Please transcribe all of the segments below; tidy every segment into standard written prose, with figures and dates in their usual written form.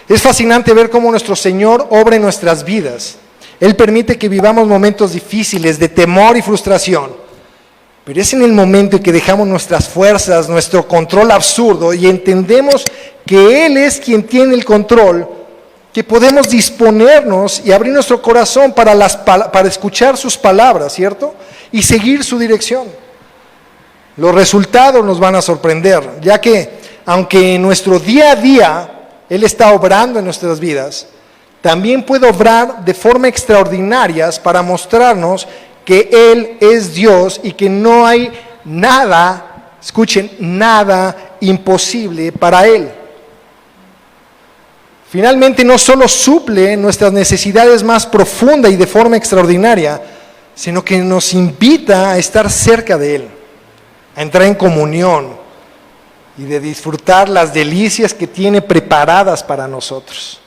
Es fascinante ver cómo nuestro Señor obra en nuestras vidas. Él permite que vivamos momentos difíciles de temor y frustración, pero es en el momento en que dejamos nuestras fuerzas, nuestro control absurdo y entendemos que Él es quien tiene el control, que podemos disponernos y abrir nuestro corazón para escuchar sus palabras, ¿cierto? Y seguir su dirección. Los resultados nos van a sorprender, ya que aunque en nuestro día a día Él está obrando en nuestras vidas, también puede obrar de forma extraordinaria para mostrarnos que Él es Dios y que no hay nada, escuchen, nada imposible para Él. Finalmente, no solo suple nuestras necesidades más profundas y de forma extraordinaria, sino que nos invita a estar cerca de Él, a entrar en comunión y de disfrutar las delicias que tiene preparadas para nosotros.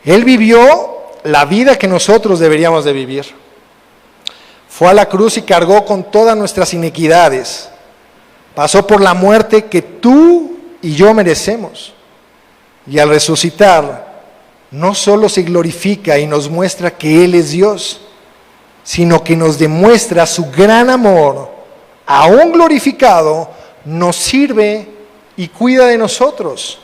Él vivió la vida que nosotros deberíamos de vivir. Fue a la cruz y cargó con todas nuestras iniquidades. Pasó por la muerte que tú y yo merecemos. Y al resucitar, no solo se glorifica y nos muestra que Él es Dios, sino que nos demuestra su gran amor, aún glorificado, nos sirve y cuida de nosotros.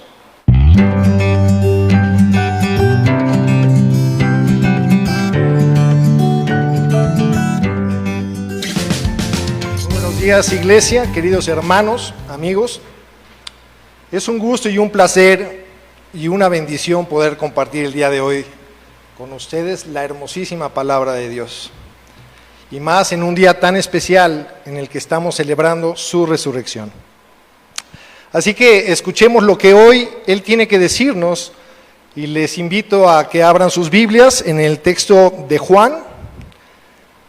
Buenos días, iglesia, queridos hermanos, amigos. Es un gusto y un placer y una bendición poder compartir el día de hoy con ustedes la hermosísima palabra de Dios. Y más en un día tan especial en el que estamos celebrando su resurrección. Así que escuchemos lo que hoy Él tiene que decirnos y les invito a que abran sus Biblias en el texto de Juan,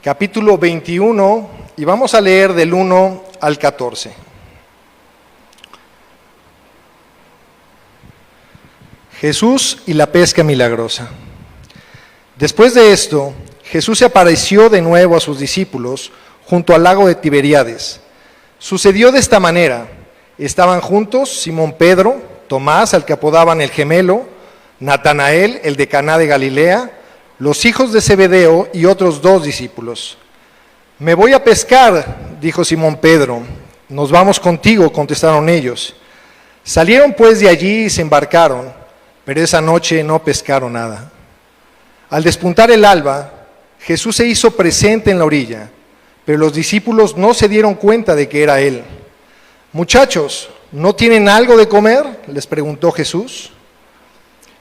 capítulo 21, y vamos a leer del 1 al 14. Jesús y la pesca milagrosa. Después de esto, Jesús se apareció de nuevo a sus discípulos junto al lago de Tiberíades. Sucedió de esta manera: estaban juntos Simón Pedro, Tomás, al que apodaban el gemelo, Natanael, el de Caná de Galilea, los hijos de Zebedeo y otros 2 discípulos. Me voy a pescar, dijo Simón Pedro. Nos vamos contigo, contestaron ellos. Salieron pues de allí y se embarcaron, pero esa noche no pescaron nada. Al despuntar el alba, Jesús se hizo presente en la orilla, pero los discípulos no se dieron cuenta de que era Él. Muchachos, ¿no tienen algo de comer?, les preguntó Jesús.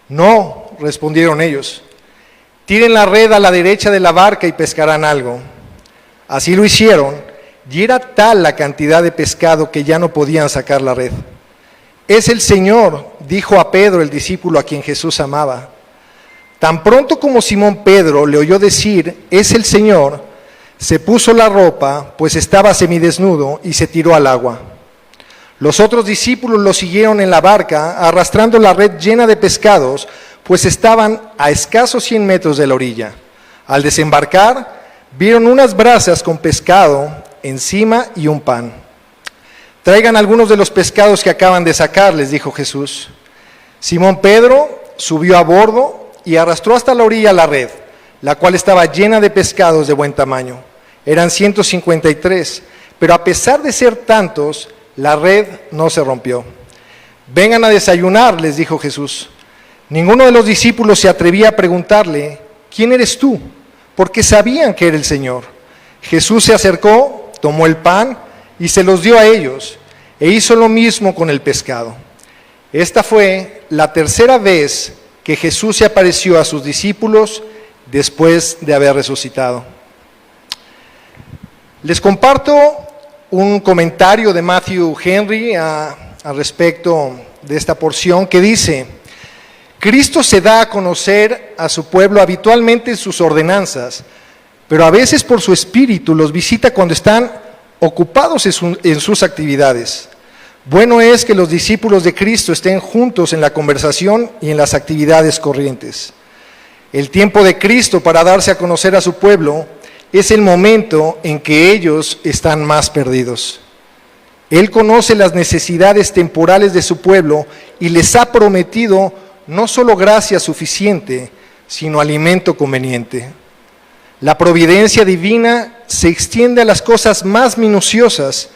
No, respondieron ellos. Tiren la red a la derecha de la barca y pescarán algo. Así lo hicieron, y era tal la cantidad de pescado que ya no podían sacar la red. Es el Señor, dijo a Pedro, el discípulo a quien Jesús amaba. Tan pronto como Simón Pedro le oyó decir, es el Señor, se puso la ropa, pues estaba semidesnudo, y se tiró al agua. Los otros discípulos lo siguieron en la barca, arrastrando la red llena de pescados, pues estaban a escasos 100 metros de la orilla. Al desembarcar, vieron unas brasas con pescado encima y un pan. Traigan algunos de los pescados que acaban de sacar, les dijo Jesús. Simón Pedro subió a bordo y arrastró hasta la orilla la red, la cual estaba llena de pescados de buen tamaño. Eran 153, pero a pesar de ser tantos, la red no se rompió. Vengan a desayunar, les dijo Jesús. Ninguno de los discípulos se atrevía a preguntarle, ¿quién eres tú?, porque sabían que era el Señor. Jesús se acercó, tomó el pan y se los dio a ellos, e hizo lo mismo con el pescado. Esta fue la tercera vez que Jesús se apareció a sus discípulos después de haber resucitado. Les comparto un comentario de Matthew Henry al respecto de esta porción que dice: Cristo se da a conocer a su pueblo habitualmente en sus ordenanzas, pero a veces por su espíritu los visita cuando están ocupados en sus actividades. Bueno es que los discípulos de Cristo estén juntos en la conversación y en las actividades corrientes. El tiempo de Cristo para darse a conocer a su pueblo es el momento en que ellos están más perdidos. Él conoce las necesidades temporales de su pueblo y les ha prometido no solo gracia suficiente, sino alimento conveniente. La providencia divina se extiende a las cosas más minuciosas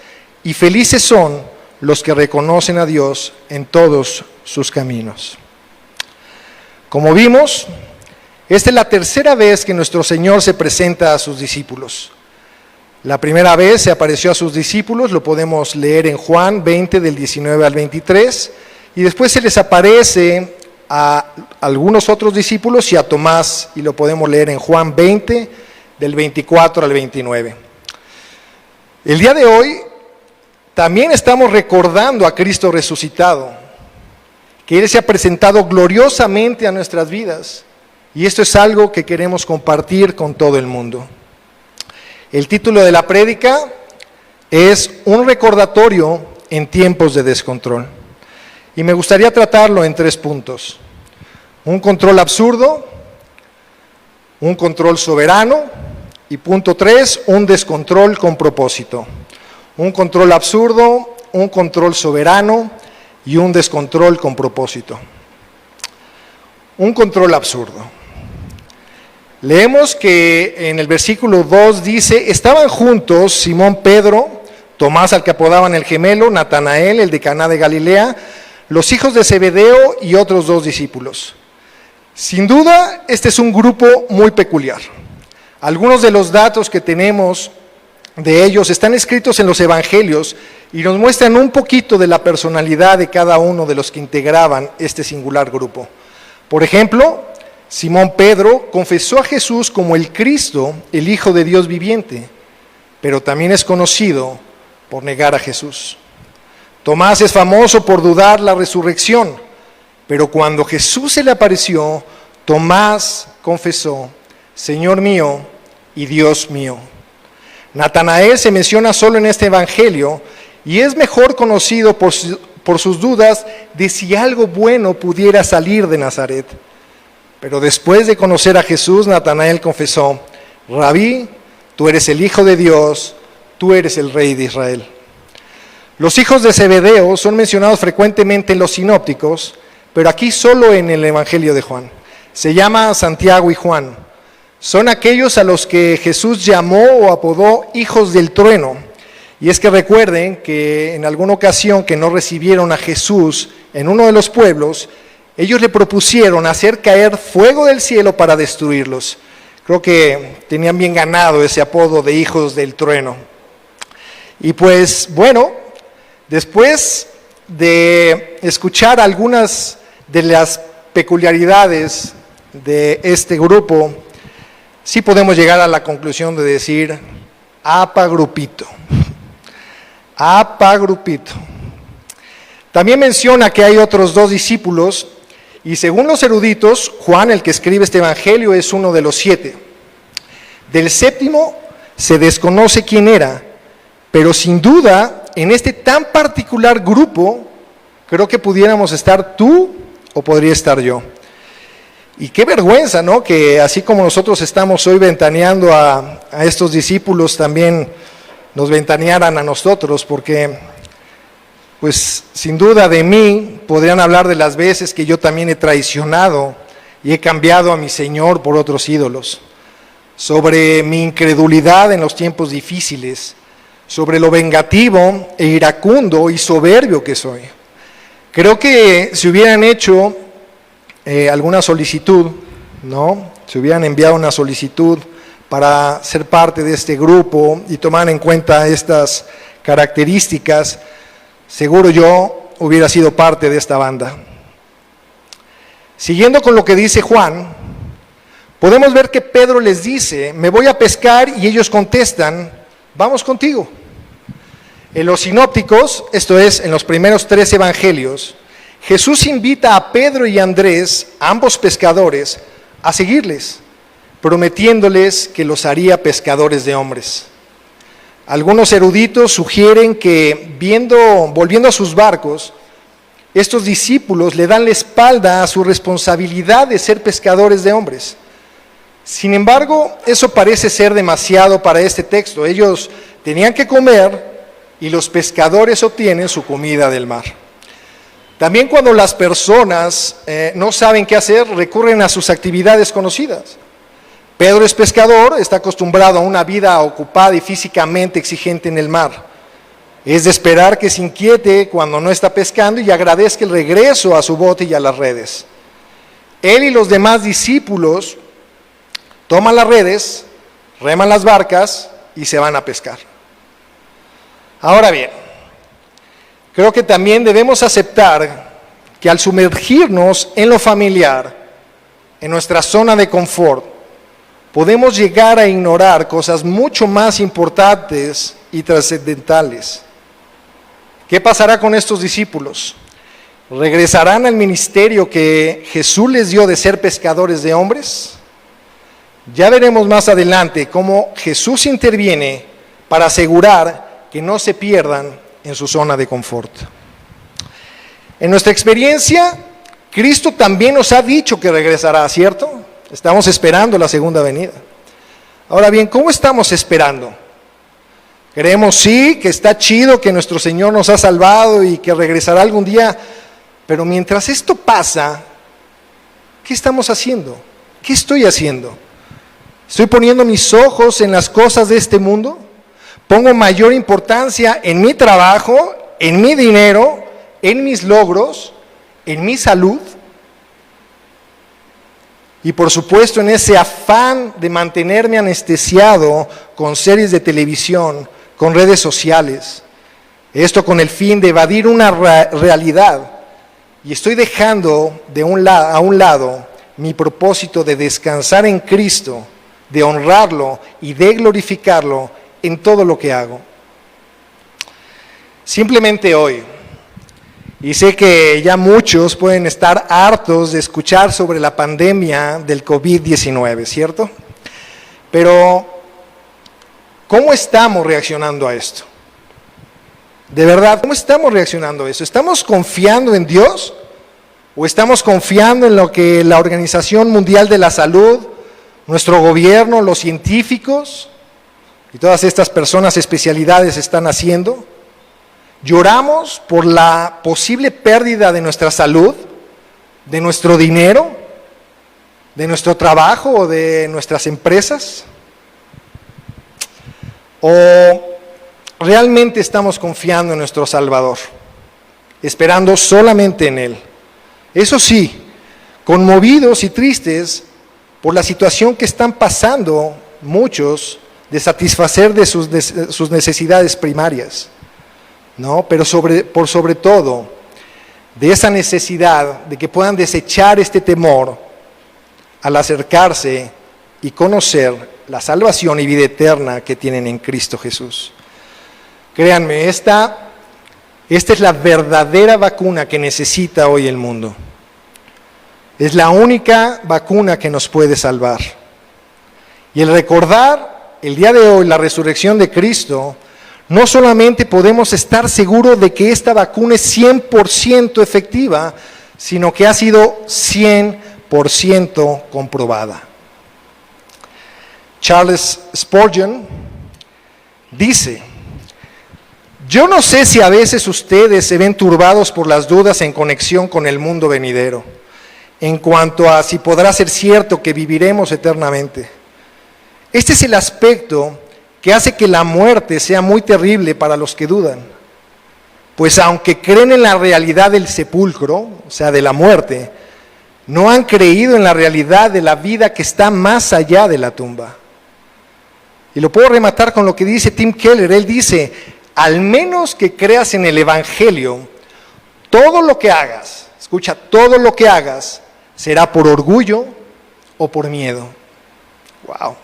y felices son los que reconocen a Dios en todos sus caminos. Como vimos, esta es la tercera vez que nuestro Señor se presenta a sus discípulos. La primera vez se apareció a sus discípulos, lo podemos leer en Juan 20 del 19 al 23, y después se les aparece a algunos otros discípulos y a Tomás, y lo podemos leer en Juan 20 del 24 al 29. El día de hoy también estamos recordando a Cristo resucitado, que Él se ha presentado gloriosamente a nuestras vidas, y esto es algo que queremos compartir con todo el mundo. El título de la prédica es Un recordatorio en tiempos de descontrol. Y me gustaría tratarlo en 3 puntos. Un control absurdo, un control soberano y punto 3, un descontrol con propósito. Un control absurdo, un control soberano y un descontrol con propósito. Un control absurdo. Leemos que en el versículo 2 dice, estaban juntos Simón Pedro, Tomás al que apodaban el gemelo, Natanael, el de Caná de Galilea, los hijos de Zebedeo y otros 2 discípulos. Sin duda, este es un grupo muy peculiar. Algunos de los datos que tenemos de ellos están escritos en los evangelios y nos muestran un poquito de la personalidad de cada uno de los que integraban este singular grupo. Por ejemplo, Simón Pedro confesó a Jesús como el Cristo, el Hijo de Dios viviente, pero también es conocido por negar a Jesús. Tomás es famoso por dudar la resurrección, pero cuando Jesús se le apareció, Tomás confesó, Señor mío y Dios mío. Natanael se menciona solo en este evangelio y es mejor conocido por sus dudas de si algo bueno pudiera salir de Nazaret. Pero después de conocer a Jesús, Natanael confesó, Rabí, tú eres el Hijo de Dios, tú eres el Rey de Israel. Los hijos de Zebedeo son mencionados frecuentemente en los sinópticos, pero aquí solo en el Evangelio de Juan. Se llama Santiago y Juan. Son aquellos a los que Jesús llamó o apodó hijos del trueno. Y es que recuerden que en alguna ocasión que no recibieron a Jesús en uno de los pueblos, ellos le propusieron hacer caer fuego del cielo para destruirlos. Creo que tenían bien ganado ese apodo de hijos del trueno. Y pues bueno, después de escuchar algunas de las peculiaridades de este grupo, sí podemos llegar a la conclusión de decir, apa grupito. Apa grupito. También menciona que hay otros 2 discípulos. Y según los eruditos, Juan, el que escribe este evangelio, es uno de los 7. Del 7º se desconoce quién era, pero sin duda, en este tan particular grupo, creo que pudiéramos estar tú o podría estar yo. Y qué vergüenza, ¿no? Que así como nosotros estamos hoy ventaneando a estos discípulos, también nos ventanearan a nosotros, porque pues sin duda de mí podrían hablar de las veces que yo también he traicionado y he cambiado a mi Señor por otros ídolos, sobre mi incredulidad en los tiempos difíciles, sobre lo vengativo e iracundo y soberbio que soy. Creo que si hubieran hecho alguna solicitud, ¿no? Si hubieran enviado una solicitud para ser parte de este grupo y tomar en cuenta estas características, seguro yo hubiera sido parte de esta banda. Siguiendo con lo que dice Juan, podemos ver que Pedro les dice, me voy a pescar, y ellos contestan, vamos contigo. En los sinópticos, esto es, en los primeros 3 evangelios, Jesús invita a Pedro y Andrés, ambos pescadores, a seguirles, prometiéndoles que los haría pescadores de hombres. Algunos eruditos sugieren que, volviendo a sus barcos, estos discípulos le dan la espalda a su responsabilidad de ser pescadores de hombres. Sin embargo, eso parece ser demasiado para este texto. Ellos tenían que comer y los pescadores obtienen su comida del mar. También cuando las personas no saben qué hacer, recurren a sus actividades conocidas. Pedro es pescador, está acostumbrado a una vida ocupada y físicamente exigente en el mar. Es de esperar que se inquiete cuando no está pescando y agradezca el regreso a su bote y a las redes. Él y los demás discípulos toman las redes, reman las barcas y se van a pescar. Ahora bien, creo que también debemos aceptar que al sumergirnos en lo familiar, en nuestra zona de confort, podemos llegar a ignorar cosas mucho más importantes y trascendentales. ¿Qué pasará con estos discípulos? ¿Regresarán al ministerio que Jesús les dio de ser pescadores de hombres? Ya veremos más adelante cómo Jesús interviene para asegurar que no se pierdan en su zona de confort. En nuestra experiencia, Cristo también nos ha dicho que regresará, ¿cierto? Estamos esperando la segunda venida. Ahora bien, ¿cómo estamos esperando? Creemos sí, que está chido, que nuestro Señor nos ha salvado y que regresará algún día, pero mientras esto pasa, ¿qué estamos haciendo? ¿Qué estoy haciendo? ¿Estoy poniendo mis ojos en las cosas de este mundo? ¿Pongo mayor importancia en mi trabajo, en mi dinero, en mis logros, en mi salud? Y por supuesto en ese afán de mantenerme anestesiado con series de televisión, con redes sociales, esto con el fin de evadir una realidad, y estoy dejando a un lado mi propósito de descansar en Cristo, de honrarlo y de glorificarlo en todo lo que hago. Simplemente hoy, y sé que ya muchos pueden estar hartos de escuchar sobre la pandemia del COVID-19, ¿cierto? Pero, ¿cómo estamos reaccionando a esto? De verdad, ¿cómo estamos reaccionando a eso? ¿Estamos confiando en Dios? ¿O estamos confiando en lo que la Organización Mundial de la Salud, nuestro gobierno, los científicos y todas estas personas especialidades están haciendo? ¿Lloramos por la posible pérdida de nuestra salud, de nuestro dinero, de nuestro trabajo o de nuestras empresas? ¿O realmente estamos confiando en nuestro Salvador, esperando solamente en Él? Eso sí, conmovidos y tristes por la situación que están pasando muchos de satisfacer de sus necesidades primarias, ¿no? Pero por sobre todo, de esa necesidad de que puedan desechar este temor al acercarse y conocer la salvación y vida eterna que tienen en Cristo Jesús. Créanme, esta es la verdadera vacuna que necesita hoy el mundo. Es la única vacuna que nos puede salvar. Y el recordar el día de hoy la resurrección de Cristo, no solamente podemos estar seguros de que esta vacuna es 100% efectiva, sino que ha sido 100% comprobada. Charles Spurgeon dice: yo no sé si a veces ustedes se ven turbados por las dudas en conexión con el mundo venidero, en cuanto a si podrá ser cierto que viviremos eternamente. Este es el aspecto que hace que la muerte sea muy terrible para los que dudan, pues aunque creen en la realidad del sepulcro, o sea, de la muerte, no han creído en la realidad de la vida que está más allá de la tumba. Y lo puedo rematar con lo que dice Tim Keller. Él dice: al menos que creas en el Evangelio, todo lo que hagas, escucha, todo lo que hagas será por orgullo o por miedo. Wow.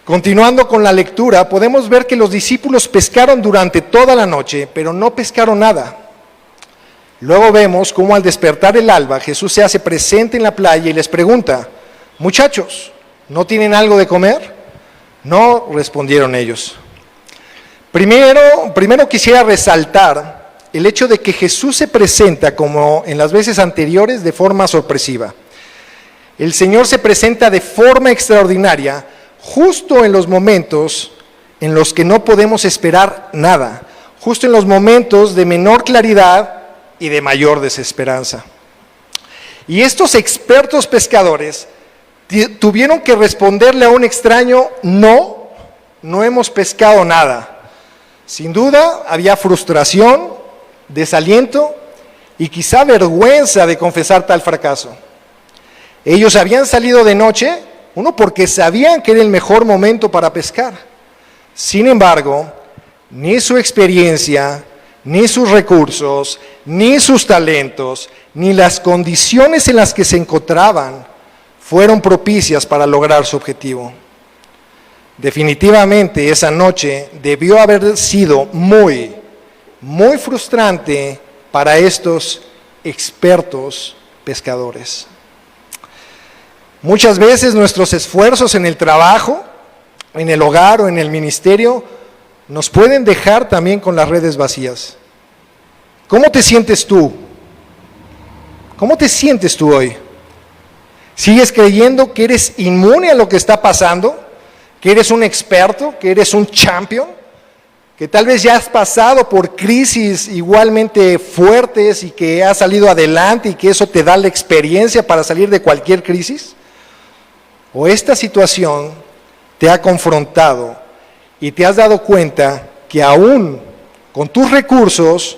Continuando con la lectura, podemos ver que los discípulos pescaron durante toda la noche, pero no pescaron nada. Luego vemos cómo al despertar el alba, Jesús se hace presente en la playa y les pregunta: muchachos, ¿no tienen algo de comer? No, respondieron ellos. Primero quisiera resaltar el hecho de que Jesús se presenta, como en las veces anteriores, de forma sorpresiva. el Señor se presenta de forma extraordinaria justo en los momentos en los que no podemos esperar nada, justo en los momentos de menor claridad y de mayor desesperanza. Y estos expertos pescadores tuvieron que responderle a un extraño: no hemos pescado nada. Sin duda había frustración, desaliento y quizá vergüenza de confesar tal fracaso. Ellos habían salido de noche, uno, porque sabían que era el mejor momento para pescar. Sin embargo, ni su experiencia, ni sus recursos, ni sus talentos, ni las condiciones en las que se encontraban fueron propicias para lograr su objetivo. Definitivamente esa noche debió haber sido muy frustrante para estos expertos pescadores. Muchas veces nuestros esfuerzos en el trabajo, en el hogar o en el ministerio nos pueden dejar también con las redes vacías. ¿Cómo te sientes tú? ¿Cómo te sientes tú hoy? ¿Sigues creyendo que eres inmune a lo que está pasando? ¿Que eres un experto? ¿Que eres un champion? ¿Que tal vez ya has pasado por crisis igualmente fuertes y que has salido adelante y que eso te da la experiencia para salir de cualquier crisis? ¿O esta situación te ha confrontado y te has dado cuenta que aún con tus recursos,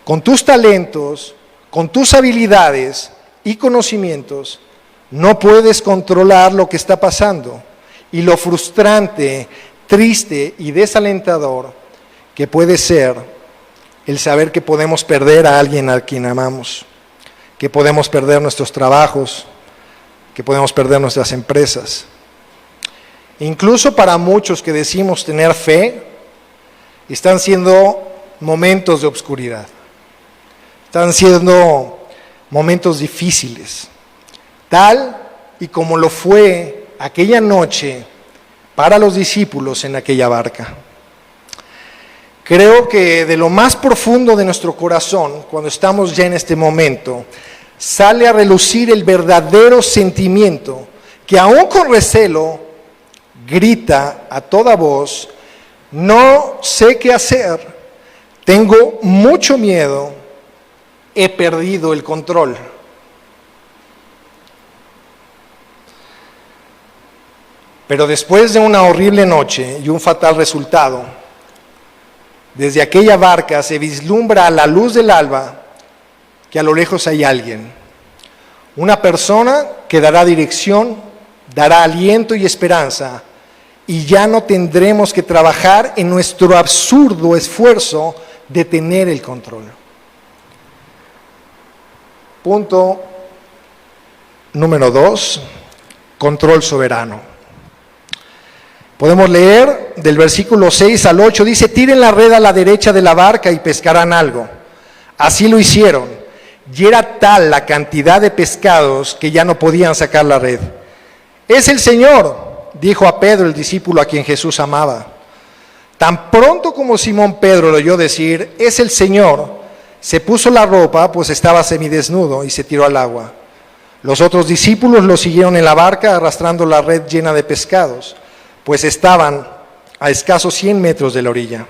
con tus talentos, con tus habilidades y conocimientos, no puedes controlar lo que está pasando? Y lo frustrante, triste y desalentador que puede ser el saber que podemos perder a alguien a quien amamos, que podemos perder nuestros trabajos, que podemos perder nuestras empresas. Incluso para muchos que decimos tener fe, están siendo momentos de oscuridad, están siendo momentos difíciles, tal y como lo fue aquella noche para los discípulos en aquella barca. Creo que de lo más profundo de nuestro corazón, cuando estamos ya en este momento, sale a relucir el verdadero sentimiento que aún con recelo grita a toda voz: no sé qué hacer, tengo mucho miedo, he perdido el control. Pero después de una horrible noche y un fatal resultado, desde aquella barca se vislumbra a la luz del alba que a lo lejos hay alguien, una persona que dará dirección, dará aliento y esperanza, y ya no tendremos que trabajar en nuestro absurdo esfuerzo de tener el control. Punto número 2, control soberano. Podemos leer del versículo 6 al 8, dice: tiren la red a la derecha de la barca y pescarán algo. Así lo hicieron, y era tal la cantidad de pescados que ya no podían sacar la red. Es el Señor, dijo a Pedro, el discípulo a quien Jesús amaba. Tan pronto como Simón Pedro lo oyó decir: es el Señor, se puso la ropa, pues estaba semidesnudo, y se tiró al agua. Los otros discípulos lo siguieron en la barca arrastrando la red llena de pescados, pues estaban a escasos 100 metros de la orilla.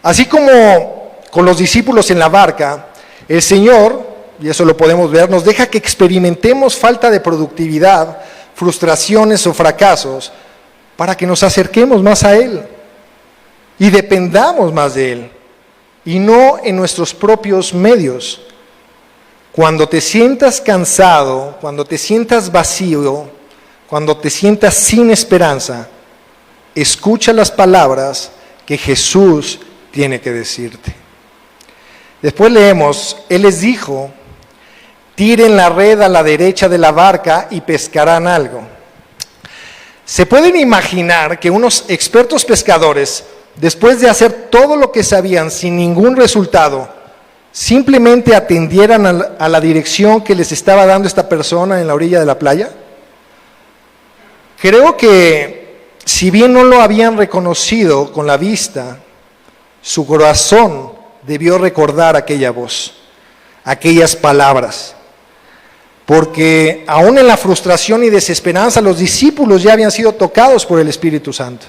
Así como con los discípulos en la barca, el Señor, y eso lo podemos ver, nos deja que experimentemos falta de productividad, frustraciones o fracasos, para que nos acerquemos más a Él y dependamos más de Él, y no en nuestros propios medios. Cuando te sientas cansado, cuando te sientas vacío, cuando te sientas sin esperanza, escucha las palabras que Jesús tiene que decirte. Después leemos: Él les dijo: tiren la red a la derecha de la barca y pescarán algo. ¿Se pueden imaginar que unos expertos pescadores, después de hacer todo lo que sabían sin ningún resultado, simplemente atendieran a la dirección que les estaba dando esta persona en la orilla de la playa? Creo que, si bien no lo habían reconocido con la vista, su corazón debió recordar aquella voz, aquellas palabras. porque aún en la frustración y desesperanza los discípulos ya habían sido tocados por el Espíritu Santo.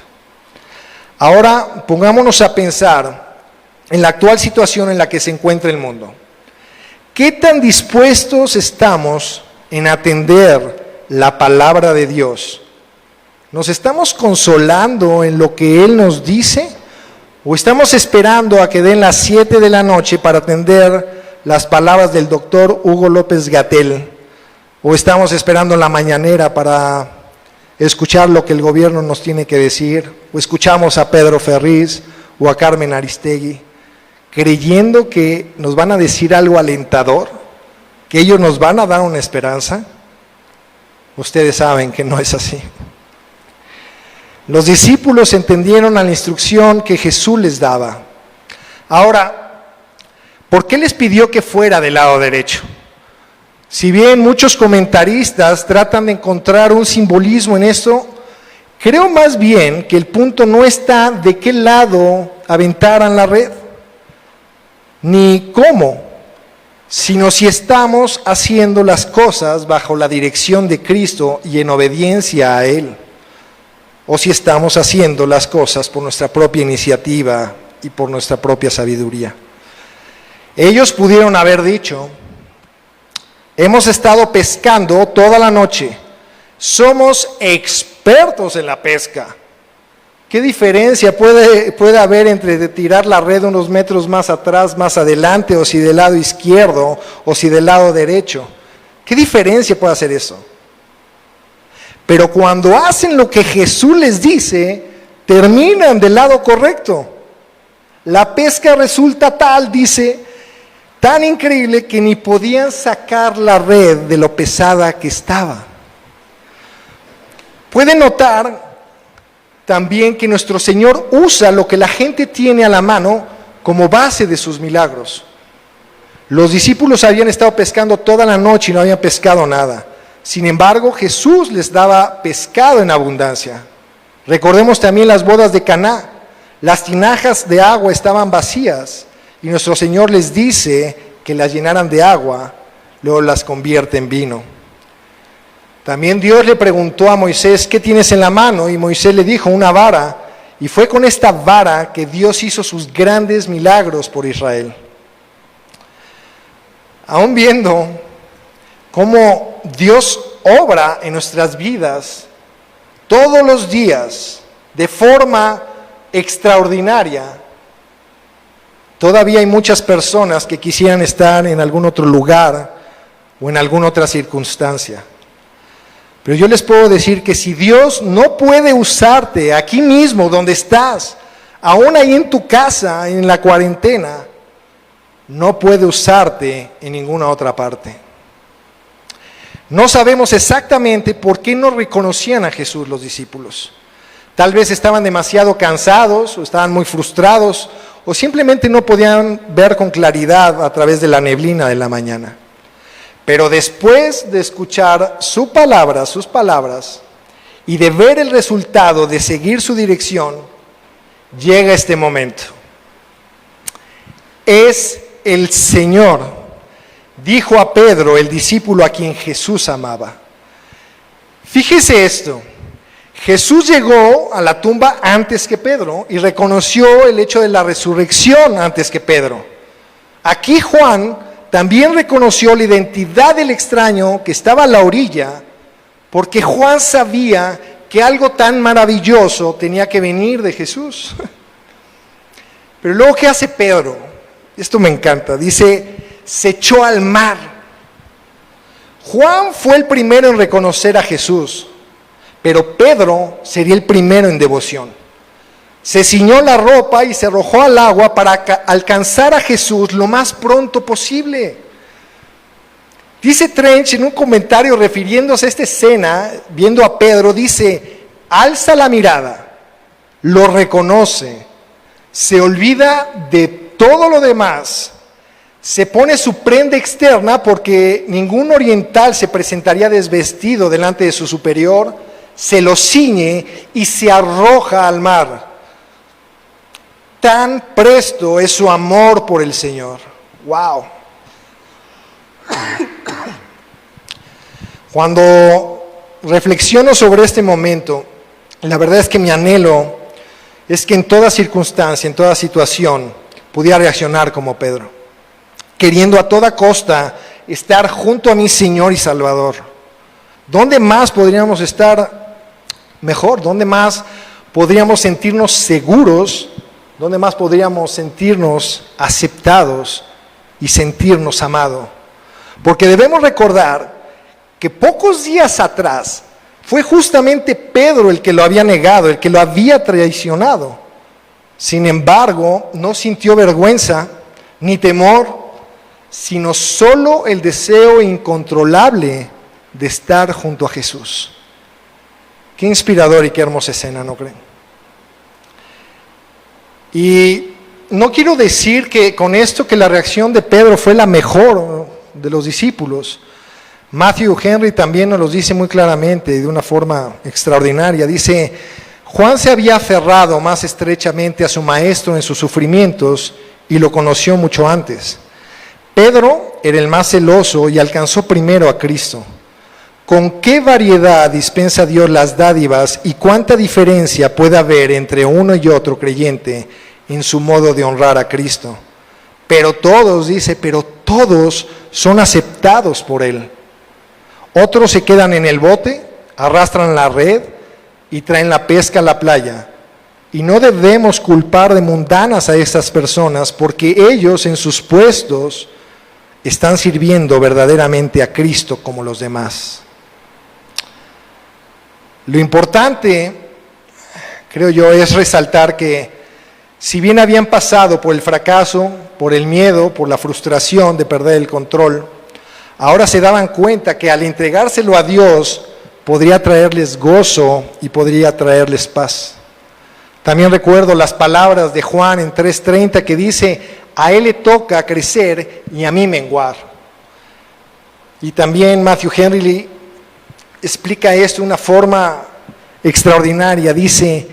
Ahora pongámonos a pensar en la actual situación en la que se encuentra el mundo. ¿Qué tan dispuestos estamos en atender la palabra de Dios? ¿Nos estamos consolando en lo que Él nos dice? ¿O estamos esperando a que den las 7 de la noche para atender las palabras del doctor Hugo López-Gatell? ¿O estamos esperando la mañanera para escuchar lo que el gobierno nos tiene que decir? ¿O escuchamos a Pedro Ferriz o a Carmen Aristegui, creyendo que nos van a decir algo alentador, que ellos nos van a dar una esperanza? Ustedes saben que no es así. Los discípulos entendieron la instrucción que Jesús les daba. Ahora, ¿por qué les pidió que fuera del lado derecho? Si bien muchos comentaristas tratan de encontrar un simbolismo en esto, creo más bien que el punto no está de qué lado aventaran la red, ni cómo, sino si estamos haciendo las cosas bajo la dirección de Cristo y en obediencia a Él, o si estamos haciendo las cosas por nuestra propia iniciativa y por nuestra propia sabiduría. Ellos pudieron haber dicho: hemos estado pescando toda la noche, somos expertos en la pesca. ¿Qué diferencia puede haber entre tirar la red unos metros más atrás, más adelante, o si del lado izquierdo, o si del lado derecho? ¿Qué diferencia puede hacer eso? Pero cuando hacen lo que Jesús les dice, terminan del lado correcto. La pesca resulta tal, dice, tan increíble que ni podían sacar la red de lo pesada que estaba. Pueden notar también que nuestro Señor usa lo que la gente tiene a la mano como base de sus milagros. Los discípulos habían estado pescando toda la noche y no habían pescado nada. Sin embargo, Jesús les daba pescado en abundancia. Recordemos también las bodas de Caná. Las tinajas de agua estaban vacías y nuestro Señor les dice que las llenaran de agua, luego las convierte en vino. También Dios le preguntó a Moisés: ¿qué tienes en la mano? Y Moisés le dijo: una vara. Y fue con esta vara que Dios hizo sus grandes milagros por Israel. Aún viendo cómo Dios obra en nuestras vidas todos los días de forma extraordinaria, todavía hay muchas personas que quisieran estar en algún otro lugar o en alguna otra circunstancia. Pero yo les puedo decir que si Dios no puede usarte aquí mismo donde estás, aún ahí en tu casa, en la cuarentena, no puede usarte en ninguna otra parte. No sabemos exactamente por qué no reconocían a Jesús los discípulos. Tal vez estaban demasiado cansados, o estaban muy frustrados, o simplemente no podían ver con claridad a través de la neblina de la mañana. Pero después de escuchar sus palabras, y de ver el resultado de seguir su dirección, llega este momento. Es el Señor, dijo a Pedro, el discípulo a quien Jesús amaba. Fíjese esto: Jesús llegó a la tumba antes que Pedro y reconoció el hecho de la resurrección antes que Pedro. Aquí Juan también reconoció la identidad del extraño que estaba a la orilla, porque Juan sabía que algo tan maravilloso tenía que venir de Jesús. Pero luego, ¿qué hace Pedro? Esto me encanta. Dice: se echó al mar. Juan fue el primero en reconocer a Jesús, pero Pedro sería el primero en devoción. Se ciñó la ropa y se arrojó al agua para alcanzar a Jesús lo más pronto posible. Dice Trench en un comentario refiriéndose a esta escena, viendo a Pedro, dice: alza la mirada, lo reconoce, se olvida de todo lo demás, se pone su prenda externa porque ningún oriental se presentaría desvestido delante de su superior, se lo ciñe y se arroja al mar. Tan presto es su amor por el Señor. ¡Wow! Cuando reflexiono sobre este momento, la verdad es que mi anhelo es que en toda circunstancia, en toda situación, pudiera reaccionar como Pedro, queriendo a toda costa estar junto a mi Señor y Salvador. ¿Dónde más podríamos estar mejor? ¿Dónde más podríamos sentirnos seguros? ¿Dónde más podríamos sentirnos aceptados y sentirnos amados? Porque debemos recordar que pocos días atrás fue justamente Pedro el que lo había negado, el que lo había traicionado. Sin embargo, no sintió vergüenza ni temor, sino solo el deseo incontrolable de estar junto a Jesús. Qué inspirador y qué hermosa escena, ¿no creen? Y no quiero decir que con esto que la reacción de Pedro fue la mejor de los discípulos. Matthew Henry también nos lo dice muy claramente, de una forma extraordinaria. Dice, Juan se había aferrado más estrechamente a su maestro en sus sufrimientos y lo conoció mucho antes. Pedro era el más celoso y alcanzó primero a Cristo. ¿Con qué variedad dispensa Dios las dádivas y cuánta diferencia puede haber entre uno y otro creyente en su modo de honrar a Cristo? Pero todos son aceptados por Él. Otros se quedan en el bote, arrastran la red y traen la pesca a la playa. Y no debemos culpar de mundanas a estas personas porque ellos en sus puestos están sirviendo verdaderamente a Cristo como los demás. Lo importante, creo yo, es resaltar que si bien habían pasado por el fracaso, por el miedo, por la frustración de perder el control, ahora se daban cuenta que al entregárselo a Dios podría traerles gozo y podría traerles paz. También recuerdo las palabras de Juan en 3:30 que dice, a Él le toca crecer y a mí menguar. Y también Matthew Henry explica esto de una forma extraordinaria. Dice,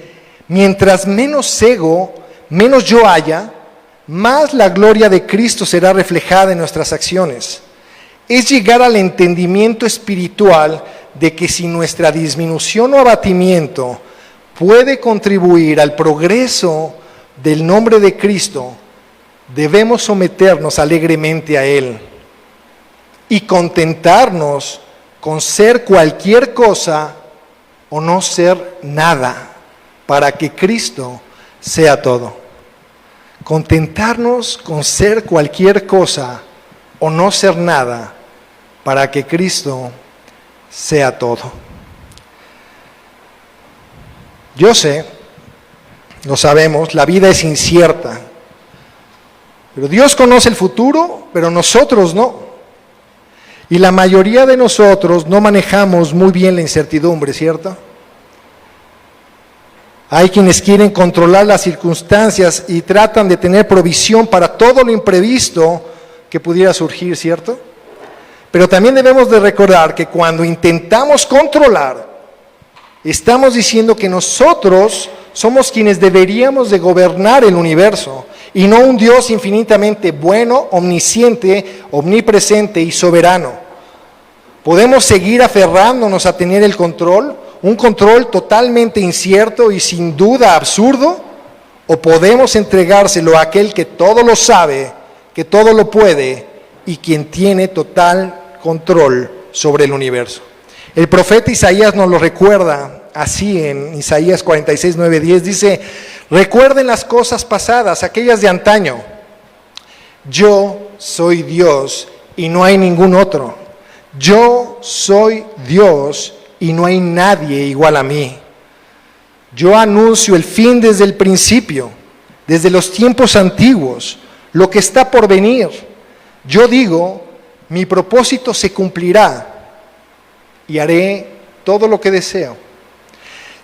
mientras menos ego, menos yo haya, más la gloria de Cristo será reflejada en nuestras acciones. Es llegar al entendimiento espiritual de que si nuestra disminución o abatimiento puede contribuir al progreso del nombre de Cristo, debemos someternos alegremente a Él y contentarnos con ser cualquier cosa o no ser nada para que Cristo sea todo. Contentarnos con ser cualquier cosa o no ser nada para que Cristo sea todo. Yo sé, lo sabemos, la vida es incierta, pero Dios conoce el futuro, pero nosotros no. Y la mayoría de nosotros no manejamos muy bien la incertidumbre, ¿cierto? Hay quienes quieren controlar las circunstancias y tratan de tener provisión para todo lo imprevisto que pudiera surgir, ¿cierto? Pero también debemos de recordar que cuando intentamos controlar, estamos diciendo que nosotros somos quienes deberíamos de gobernar el universo y no un Dios infinitamente bueno, omnisciente, omnipresente y soberano. Podemos seguir aferrándonos a tener el control, un control totalmente incierto y sin duda absurdo, o podemos entregárselo a aquel que todo lo sabe, que todo lo puede y quien tiene total control sobre el universo. El profeta Isaías nos lo recuerda así en Isaías 46, 9, 10, dice, recuerden las cosas pasadas, aquellas de antaño. Yo soy Dios y no hay ningún otro. Yo soy Dios y no hay nadie igual a mí. Yo anuncio el fin desde el principio, desde los tiempos antiguos, lo que está por venir. Yo digo, mi propósito se cumplirá y haré todo lo que deseo.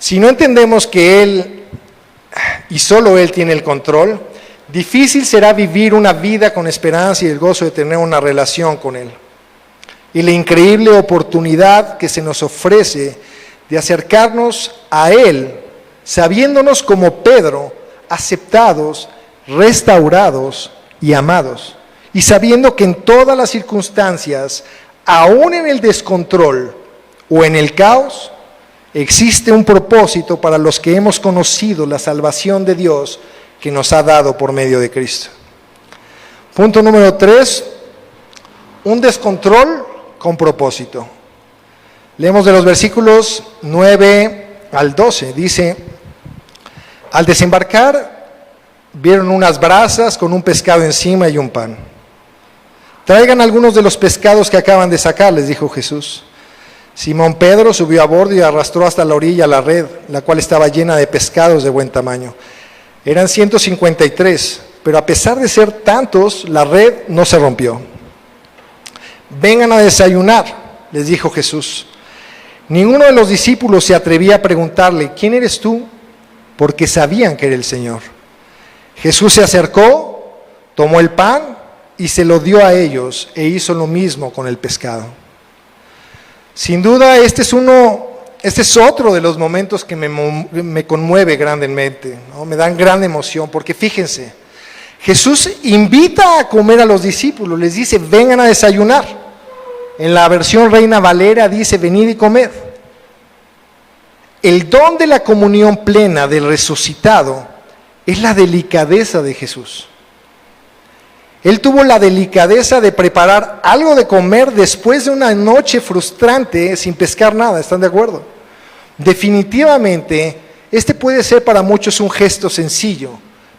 Si no entendemos que Él y solo Él tiene el control, difícil será vivir una vida con esperanza y el gozo de tener una relación con Él. Y la increíble oportunidad que se nos ofrece de acercarnos a Él, sabiéndonos como Pedro, aceptados, restaurados y amados. Y sabiendo que en todas las circunstancias, aún en el descontrol, o en el caos, existe un propósito para los que hemos conocido la salvación de Dios que nos ha dado por medio de Cristo. Punto número 3, un descontrol con propósito. Leemos de los versículos 9 al 12. Dice: al desembarcar, vieron unas brasas con un pescado encima y un pan. Traigan algunos de los pescados que acaban de sacar, les dijo Jesús. Simón Pedro subió a bordo y arrastró hasta la orilla la red, la cual estaba llena de pescados de buen tamaño. Eran 153, pero a pesar de ser tantos, la red no se rompió. Vengan a desayunar, les dijo Jesús. Ninguno de los discípulos se atrevía a preguntarle: ¿quién eres tú? Porque sabían que era el Señor. Jesús se acercó, tomó el pan y se lo dio a ellos, e hizo lo mismo con el pescado. Sin duda, este es otro de los momentos que me conmueve grandemente, ¿no? Me dan gran emoción, porque fíjense, Jesús invita a comer a los discípulos, les dice: vengan a desayunar. En la versión Reina Valera dice: venid y comed. El don de la comunión plena del resucitado es la delicadeza de Jesús. Él tuvo la delicadeza de preparar algo de comer después de una noche frustrante sin pescar nada, ¿están de acuerdo? Definitivamente, este puede ser para muchos un gesto sencillo,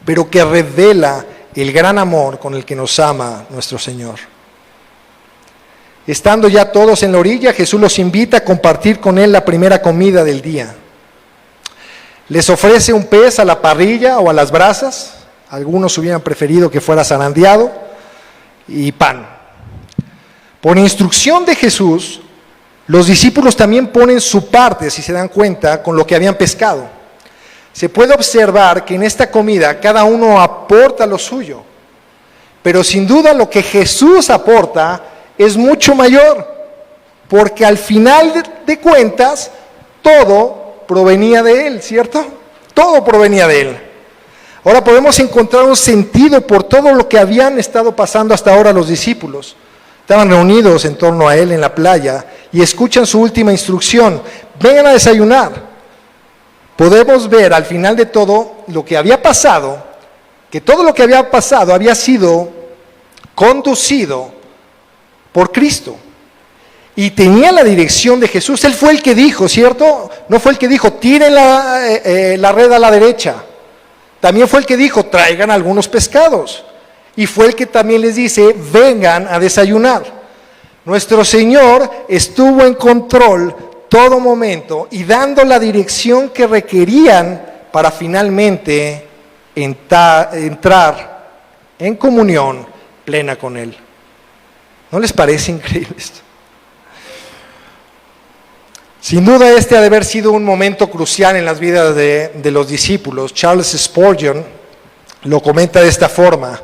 pero que revela el gran amor con el que nos ama nuestro Señor. Estando ya todos en la orilla, Jesús los invita a compartir con Él la primera comida del día. Les ofrece un pez a la parrilla o a las brasas. Algunos hubieran preferido que fuera zarandeado, y pan. Por instrucción de Jesús, los discípulos también ponen su parte, si se dan cuenta, con lo que habían pescado. Se puede observar que en esta comida cada uno aporta lo suyo, pero sin duda lo que Jesús aporta es mucho mayor, porque al final de cuentas todo provenía de Él, ¿cierto? Todo provenía de Él. Ahora podemos encontrar un sentido por todo lo que habían estado pasando hasta ahora los discípulos. Estaban reunidos en torno a Él en la playa y escuchan su última instrucción: vengan a desayunar. Podemos ver al final de todo lo que había pasado, que todo lo que había pasado había sido conducido por Cristo y tenía la dirección de Jesús. Él fue el que dijo, ¿cierto? No fue el que dijo: tiren la red a la derecha. También fue el que dijo: traigan algunos pescados. Y fue el que también les dice: vengan a desayunar. Nuestro Señor estuvo en control todo momento y dando la dirección que requerían para finalmente entrar en comunión plena con Él. ¿No les parece increíble esto? Sin duda este ha de haber sido un momento crucial en las vidas de los discípulos. Charles Spurgeon lo comenta de esta forma.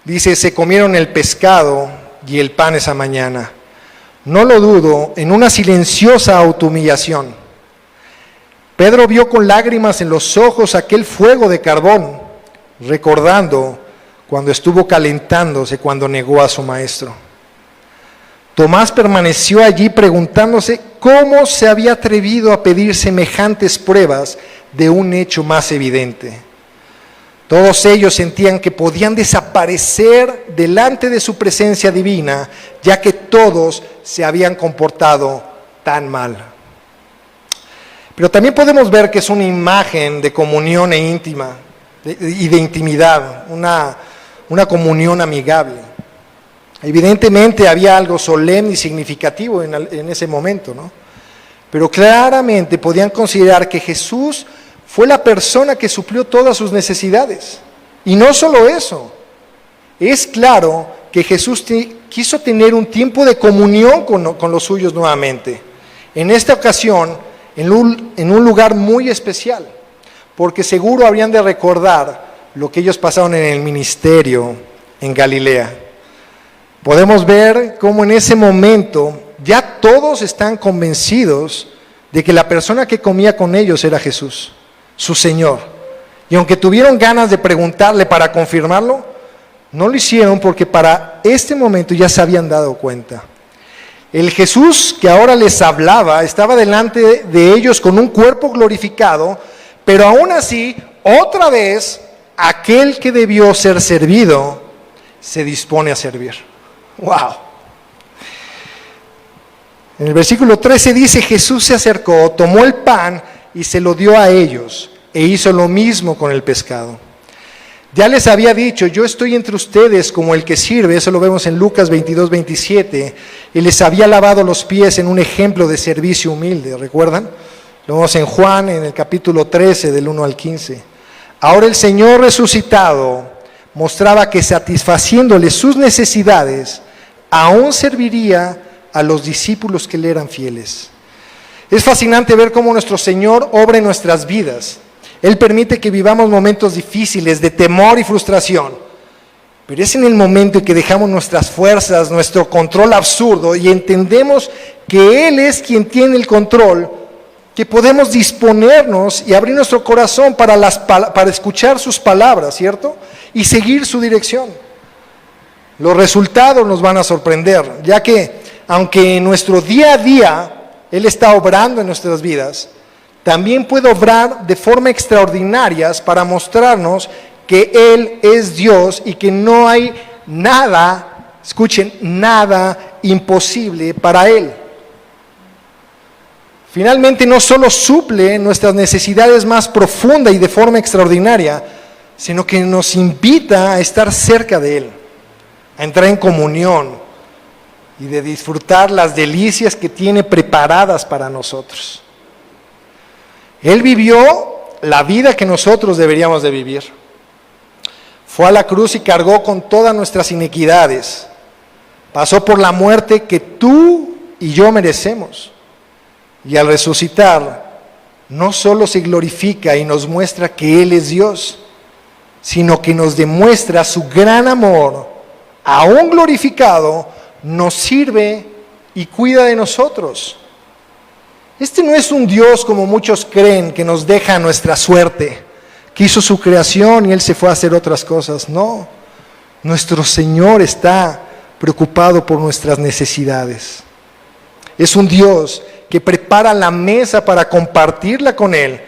Dice: se comieron el pescado y el pan esa mañana. No lo dudo, en una silenciosa autohumillación. Pedro vio con lágrimas en los ojos aquel fuego de carbón, recordando cuando estuvo calentándose cuando negó a su maestro. Tomás permaneció allí preguntándose cómo se había atrevido a pedir semejantes pruebas de un hecho más evidente. Todos ellos sentían que podían desaparecer delante de su presencia divina, ya que todos se habían comportado tan mal. Pero también podemos ver que es una imagen de comunión íntima y de intimidad, una comunión amigable. Evidentemente había algo solemne y significativo en ese momento, ¿no? Pero claramente podían considerar que Jesús fue la persona que suplió todas sus necesidades. Y no solo eso, es claro que Jesús quiso tener un tiempo de comunión con los suyos nuevamente. En esta ocasión, en un lugar muy especial, porque seguro habrían de recordar lo que ellos pasaron en el ministerio en Galilea. Podemos ver cómo en ese momento ya todos están convencidos de que la persona que comía con ellos era Jesús, su Señor. Y aunque tuvieron ganas de preguntarle para confirmarlo, no lo hicieron porque para este momento ya se habían dado cuenta. El Jesús que ahora les hablaba estaba delante de ellos con un cuerpo glorificado, pero aún así, otra vez, aquel que debió ser servido se dispone a servir. ¡Wow! En el versículo 13 dice: Jesús se acercó, tomó el pan y se lo dio a ellos, e hizo lo mismo con el pescado. Ya les había dicho: yo estoy entre ustedes como el que sirve. Eso lo vemos en Lucas 22:27. Y les había lavado los pies en un ejemplo de servicio humilde, ¿recuerdan? Lo vemos en Juan, en el capítulo 13, del 1 al 15. Ahora el Señor resucitado mostraba que satisfaciéndole sus necesidades, aún serviría a los discípulos que le eran fieles. Es fascinante ver cómo nuestro Señor obra en nuestras vidas. Él permite que vivamos momentos difíciles de temor y frustración, pero es en el momento en que dejamos nuestras fuerzas, nuestro control absurdo y entendemos que Él es quien tiene el control, que podemos disponernos y abrir nuestro corazón para escuchar sus palabras, ¿cierto? Y seguir su dirección. Los resultados nos van a sorprender, ya que aunque en nuestro día a día Él está obrando en nuestras vidas, también puede obrar de forma extraordinaria para mostrarnos que Él es Dios y que no hay nada, escuchen, nada imposible para Él. Finalmente, no solo suple nuestras necesidades más profundas y de forma extraordinaria, sino que nos invita a estar cerca de Él, a entrar en comunión y de disfrutar las delicias que tiene preparadas para nosotros. Él vivió la vida que nosotros deberíamos de vivir. Fue a la cruz y cargó con todas nuestras iniquidades. Pasó por la muerte que tú y yo merecemos. Y al resucitar, no solo se glorifica y nos muestra que Él es Dios, sino que nos demuestra su gran amor, aún glorificado, nos sirve y cuida de nosotros. Este no es un Dios como muchos creen, que nos deja a nuestra suerte, que hizo su creación y Él se fue a hacer otras cosas. No, nuestro Señor está preocupado por nuestras necesidades. Es un Dios que prepara la mesa para compartirla con Él,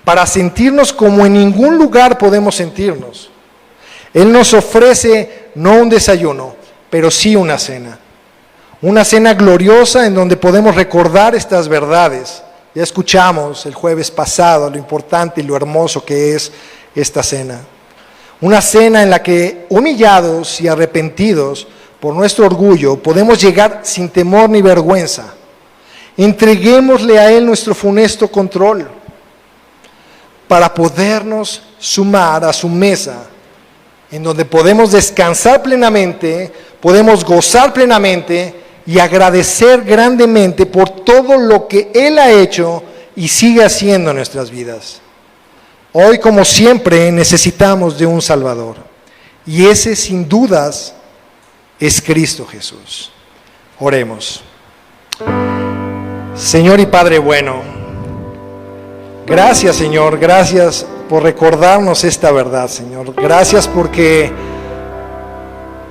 para sentirnos como en ningún lugar podemos sentirnos. Él nos ofrece no un desayuno, pero sí una cena. Una cena gloriosa en donde podemos recordar estas verdades. Ya escuchamos el jueves pasado lo importante y lo hermoso que es esta cena. Una cena en la que, humillados y arrepentidos por nuestro orgullo, podemos llegar sin temor ni vergüenza. Entreguémosle a Él nuestro funesto control para podernos sumar a su mesa, en donde podemos descansar plenamente, podemos gozar plenamente y agradecer grandemente por todo lo que Él ha hecho y sigue haciendo en nuestras vidas. Hoy, como siempre, necesitamos de un Salvador, y ese, sin dudas, es Cristo Jesús. Oremos. Señor y Padre bueno, gracias, Señor, gracias por recordarnos esta verdad, Señor. Gracias porque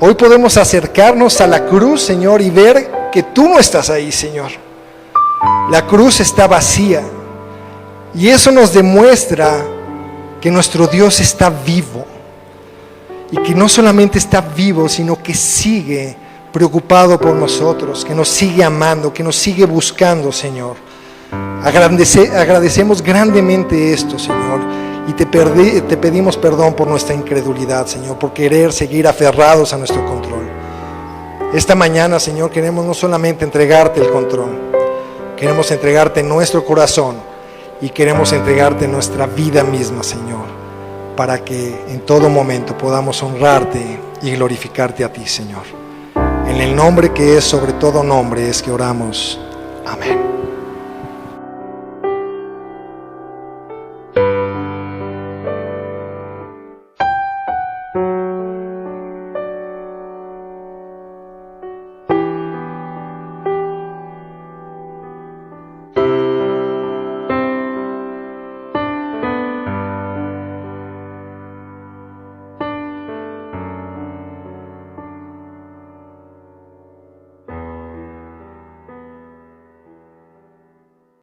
hoy podemos acercarnos a la cruz, Señor, y ver que tú no estás ahí, Señor. La cruz está vacía, y eso nos demuestra que nuestro Dios está vivo, y que no solamente está vivo, sino que sigue preocupado por nosotros, que nos sigue amando, que nos sigue buscando, Señor. Agradecemos grandemente esto, Señor, y te pedimos perdón por nuestra incredulidad, Señor, por querer seguir aferrados a nuestro control. Esta mañana, Señor, queremos no solamente entregarte el control, queremos entregarte nuestro corazón y queremos entregarte nuestra vida misma, Señor, para que en todo momento podamos honrarte y glorificarte a ti, Señor. En el nombre que es sobre todo nombre es que oramos. Amén.